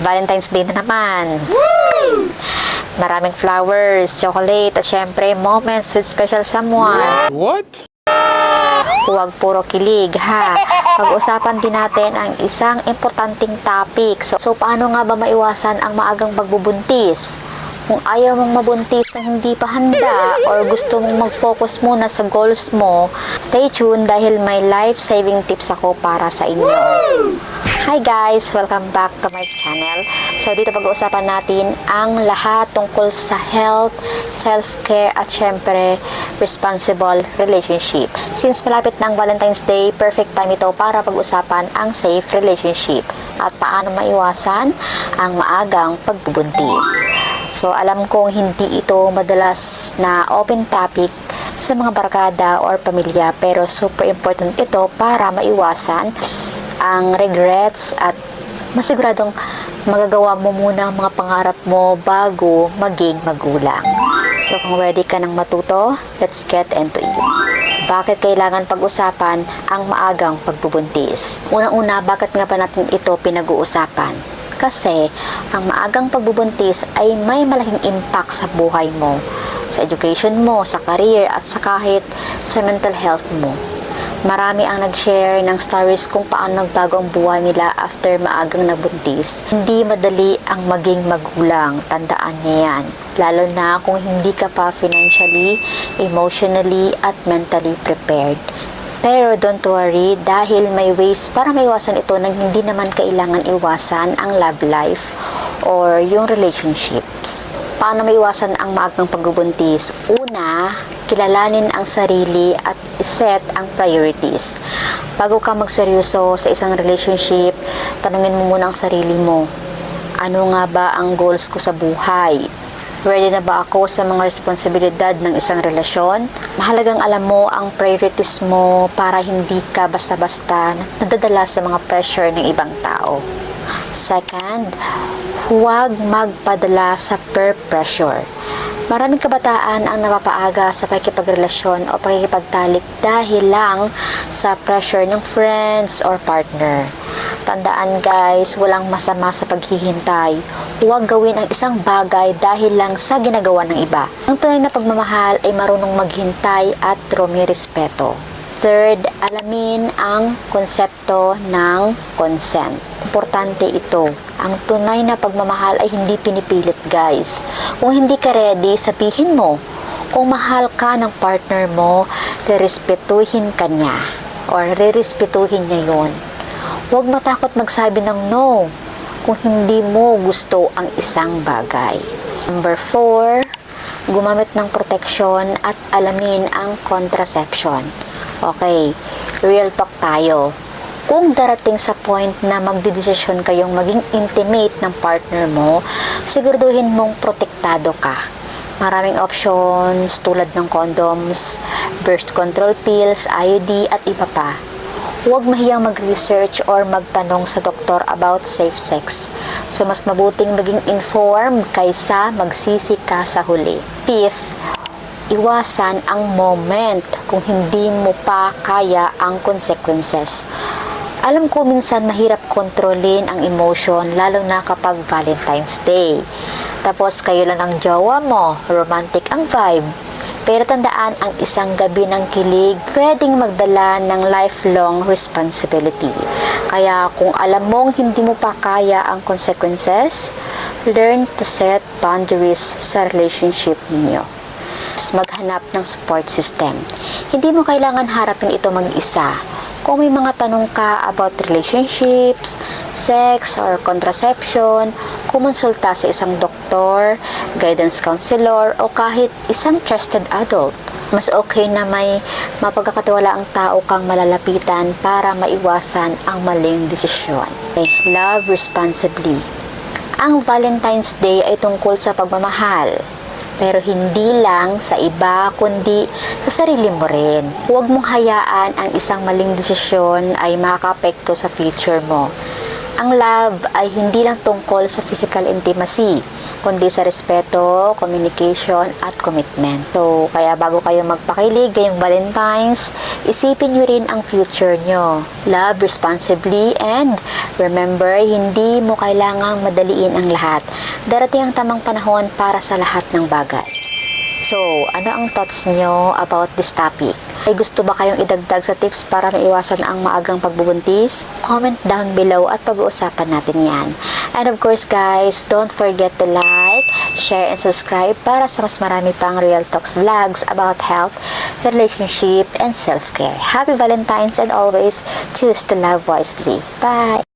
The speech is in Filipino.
Valentine's Day na naman. Maraming flowers, chocolate, at syempre, moments with special someone. What? Huwag puro kilig, ha? Pag-usapan din natin ang isang importanteng topic. So, paano nga ba maiwasan ang maagang pagbubuntis? Kung ayaw mong mabuntis na hindi pa handa or gusto mong mag-focus muna sa goals mo, stay tuned dahil may life-saving tips ako para sa inyo. Hi guys! Welcome back to my channel. So dito pag-uusapan natin ang lahat tungkol sa health, self-care at syempre responsible relationship. Since malapit na ang Valentine's Day, perfect time ito para pag-usapan ang safe relationship at paano maiwasan ang maagang pagbubuntis. So, alam kong hindi ito madalas na open topic sa mga barkada or pamilya, pero super important ito para maiwasan ang regrets at masiguradong magagawa mo muna ang mga pangarap mo bago maging magulang. So, kung ready ka nang matuto, let's get into it. Bakit kailangan pag-usapan ang maagang pagbubuntis? Unang-una, bakit nga ba natin ito pinag-uusapan? Kasi ang maagang pagbubuntis ay may malaking impact sa buhay mo, sa education mo, sa career, at sa kahit sa mental health mo. Marami ang nag-share ng stories kung paano nagbago ang buhay nila after maagang nabuntis. Hindi madali ang maging magulang, tandaan niya yan. Lalo na kung hindi ka pa financially, emotionally, at mentally prepared. Pero don't worry dahil may ways para maiwasan ito nang hindi naman kailangan iwasan ang love life or yung relationships. Paano maiwasan ang maagang pagbubuntis? Una, kilalanin ang sarili at iset ang priorities. Bago ka magseryoso sa isang relationship, tanungin mo muna ang sarili mo. Ano nga ba ang goals ko sa buhay? Ready na ba ako sa mga responsibilidad ng isang relasyon? Mahalagang alam mo ang priorities mo para hindi ka basta-basta nadadala sa mga pressure ng ibang tao. Second, huwag magpadala sa peer pressure. Maraming kabataan ang napapaaga sa pakikipagrelasyon o pakikipagtalik dahil lang sa pressure ng friends or partner. Tandaan guys, walang masama sa paghihintay. Huwag gawin ang isang bagay dahil lang sa ginagawa ng iba. Ang tunay na pagmamahal ay marunong maghintay at rumirespeto. Third, alamin ang konsepto ng consent. Importante ito. Ang tunay na pagmamahal ay hindi pinipilit guys. Kung hindi ka ready, sabihin mo. Kung mahal ka ng partner mo, rerespetuhin ka niya. Or rerespetuhin niya yun. Huwag matakot magsabi ng no kung hindi mo gusto ang isang bagay. Number 4, gumamit ng protection at alamin ang contraception. Okay, real talk tayo. Kung darating sa point na magdedesisyon kayong maging intimate ng partner mo, siguraduhin mong protektado ka. Maraming options tulad ng condoms, birth control pills, IUD at iba pa. Huwag mahiyang mag-research or magtanong sa doktor about safe sex. So, mas mabuting maging informed kaysa magsisi ka sa huli. Fifth, iwasan ang moment kung hindi mo pa kaya ang consequences. Alam ko minsan mahirap kontrolin ang emotion lalo na kapag Valentine's Day. Tapos kayo lang ang jowa mo, romantic ang vibe. Pero tandaan, ang isang gabi ng kilig pwedeng magdala ng lifelong responsibility. Kaya kung alam mong hindi mo pa kaya ang consequences, learn to set boundaries sa relationship ninyo. Maghanap ng support system. Hindi mo kailangan harapin ito mag-isa. Kung may mga tanong ka about relationships, sex, or contraception, kumonsulta sa isang doktor, guidance counselor, o kahit isang trusted adult. Mas okay na may mapagkakatiwalaang tao kang malalapitan para maiwasan ang maling desisyon. Okay. Love responsibly. Ang Valentine's Day ay tungkol sa pagmamahal. Pero hindi lang sa iba, kundi sa sarili mo rin. Huwag mong hayaan ang isang maling desisyon ay makakaapekto sa future mo. Ang love ay hindi lang tungkol sa physical intimacy, kundi sa respeto, communication, at commitment. So, kaya bago kayo magpakilig ngayong Valentine's, isipin nyo rin ang future nyo. Love responsibly and remember, hindi mo kailangang madaliin ang lahat. Darating ang tamang panahon para sa lahat ng bagay. So, ano ang thoughts nyo about this topic? May gusto ba kayong idagdag sa tips para maiwasan ang maagang pagbubuntis? Comment down below at pag-uusapan natin yan. And of course guys, don't forget to like, share, and subscribe para sa mas marami pang Real Talks vlogs about health, relationship, and self-care. Happy Valentine's and always choose to love wisely. Bye!